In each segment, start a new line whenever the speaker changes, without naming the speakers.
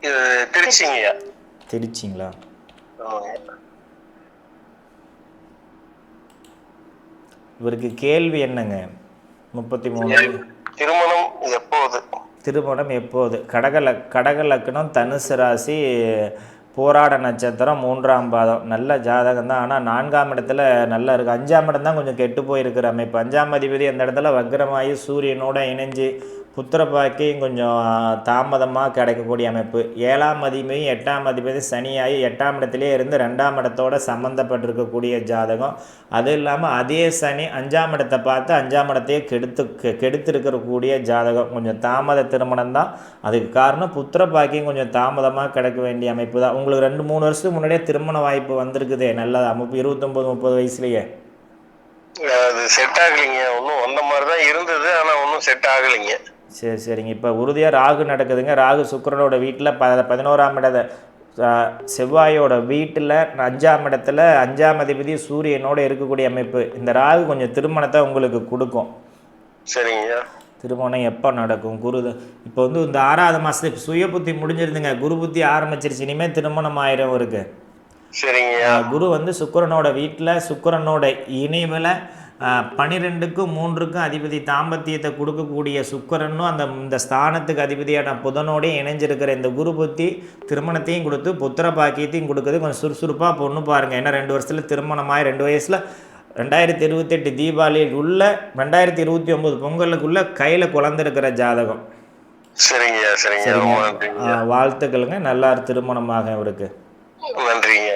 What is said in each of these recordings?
இது திருச்சிங்கய்யா.
திருச்சிங்களா?
ஆமாங்க.
இவருக்கு கேள்வி என்னங்க? 33.
திருமணம் எப்போது?
திருமணம் எப்போது? கடக லக்னம், தனுசு ராசி, போராட நட்சத்திரம், 3ஆம் பாதம். நல்ல ஜாதகம் தான். ஆனால் 4ஆம் இடத்துல நல்லா இருக்குது. 5ஆம் இடம் தான் கொஞ்சம் கெட்டு போயிருக்கிற அமைப்பு. 5ஆம் அதிபதி அந்த இடத்துல வக்ரமாகி சூரியனோட இணைஞ்சு புத்திர பாக்கியம் கொஞ்சம் தாமதமாக கிடைக்கக்கூடிய அமைப்பு. 7ஆம் அதிபதி 8ஆம் அதிபதி சனியாகி 8ஆம் இடத்துலேயே இருந்து 2ஆம் இடத்தோட சம்மந்தப்பட்டிருக்கக்கூடிய ஜாதகம். அது இல்லாமல் அதே சனி 5ஆம் இடத்தை பார்த்து 5ஆம் இடத்தையே கெடுத்திருக்கக்கூடிய ஜாதகம். கொஞ்சம் தாமத திருமணம் தான். அதுக்கு காரணம் புத்திர பாக்கியம் கொஞ்சம் தாமதமாக கிடைக்க வேண்டிய அமைப்பு தான். உங்களுக்கு 2-3 வருஷத்துக்கு முன்னாடியே திருமண வாய்ப்பு வந்திருக்குதே, நல்ல 29-30 வயசுலேயே.
அது செட் ஆகலைங்க. ஒன்றும் வந்த மாதிரி தான் இருந்தது, ஆனால் ஒன்றும் செட் ஆகலைங்க.
சரிங்க. இப்போ உறுதியாக ராகு நடக்குதுங்க. ராகு சுக்கிரனோட வீட்டில் 11ஆம் இட செவ்வாயோட வீட்டில் 5ஆம் இடத்துல 5ஆம் அதிபதி சூரியனோட இருக்கக்கூடிய அமைப்பு. இந்த ராகு கொஞ்சம் திருமணத்தை உங்களுக்கு கொடுக்கும்.
சரிங்க.
திருமணம் எப்போ நடக்கும்? இப்போ இந்த 6ஆவது மாதத்துக்கு சுய புத்தி முடிஞ்சிருந்துங்க, குரு புத்தி ஆரம்பிச்சிருச்சு. இனிமேல் திருமணம் ஆயிரம் இருக்கு.
சரிங்க.
குரு சுக்கிரனோட வீட்டில் சுக்கிரனோட இணைவில் 12க்கும் 3க்கும் அதிபதி தாம்பத்தியத்தை கொடுக்கக்கூடிய சுக்கிரனும் இந்த ஸ்தானத்துக்கு அதிபதியான புதனோடையும் இணைஞ்சிருக்கிற இந்த குரு புத்தி திருமணத்தையும் கொடுத்து புத்திர பாக்கியத்தையும் கொடுக்குது. கொஞ்சம் சுறுசுறுப்பாக பொண்ணு பாருங்கள். ஏன்னா 2 வருஷத்தில் திருமணமாகி 2 வயசில் 2028 தீபாவளியில் உள்ள 2029 பொங்கலுக்குள்ள கையில் குழந்திருக்கிற ஜாதகம்.
சரிங்க. சரிங்க.
வாழ்த்துக்களுங்க. நல்லா திருமணமாக இவருக்கு.
நன்றிங்க.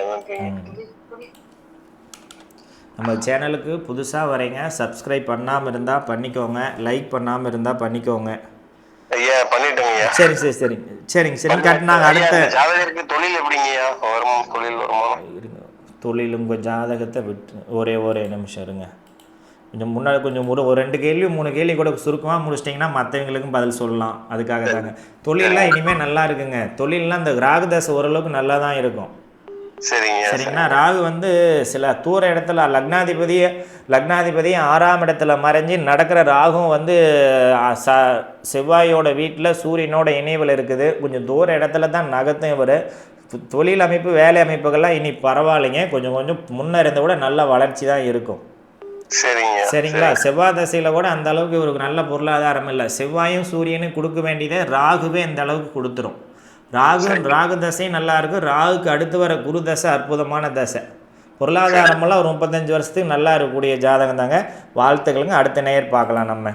நம்ம சேனலுக்கு புதுசாக வரீங்க, சப்ஸ்கிரைப் பண்ணாமல் இருந்தால் பண்ணிக்கோங்க, லைக் பண்ணாமல் இருந்தால் பண்ணிக்கோங்க.
ஐயா பண்ணிட்டோங்க.
சரிங்க. கட்டினாங்க. அடுத்த
ஜாதகருக்கு தொழில் எப்படிங்கய்யா? தொழில் வருமானம்
இருங்க. தொழில் உங்கள் ஜாதகத்தை விட்டு ஒரே நிமிஷம் இருங்க. கொஞ்சம் முன்னாடி கொஞ்சம் ஒரு 2 கேள்வி 3 கேள்வி கூட சுருக்கமாக முடிச்சிட்டிங்கன்னா மற்றவங்களுக்கும் பதில் சொல்லலாம். அதுக்காக தாங்க. தொழிலெலாம் இனிமேல் நல்லா இருக்குங்க. தொழிலெலாம் இந்த ராகுதாசை ஓரளவுக்கு நல்லா தான் இருக்கும். சரிங்களா? ராகு சில தூர இடத்துல லக்னாதிபதி 6ஆம் இடத்துல மறைஞ்சி நடக்கிற ராகும் செவ்வாயோட வீட்டில் சூரியனோட இணைவில் இருக்குது. கொஞ்சம் தூர இடத்துல தான் நகர்த்தும் இவர். தொழில் அமைப்பு வேலை அமைப்புகள்லாம் இனி பரவாயில்லைங்க. கொஞ்சம் முன்னறிந்த கூட நல்ல வளர்ச்சி தான் இருக்கும். சரிங்களா? செவ்வாய் தசையில் கூட அந்த அளவுக்கு இவருக்கு நல்ல பொருளாதாரம் இல்லை. செவ்வாயும் சூரியனும் கொடுக்க வேண்டியதை ராகுவே இந்த அளவுக்கு கொடுத்துரும். ராகு தசை நல்லா இருக்கும். ராகுக்கு அடுத்து வர குரு தசை அற்புதமான தசை. பொருளாதாரமெல்லாம் ஒரு 35 வருஷத்துக்கு நல்லா இருக்கக்கூடிய ஜாதகம் தாங்க. வாழ்த்துக்களுங்க. அடுத்த நேயர் பார்க்கலாம் நம்ம.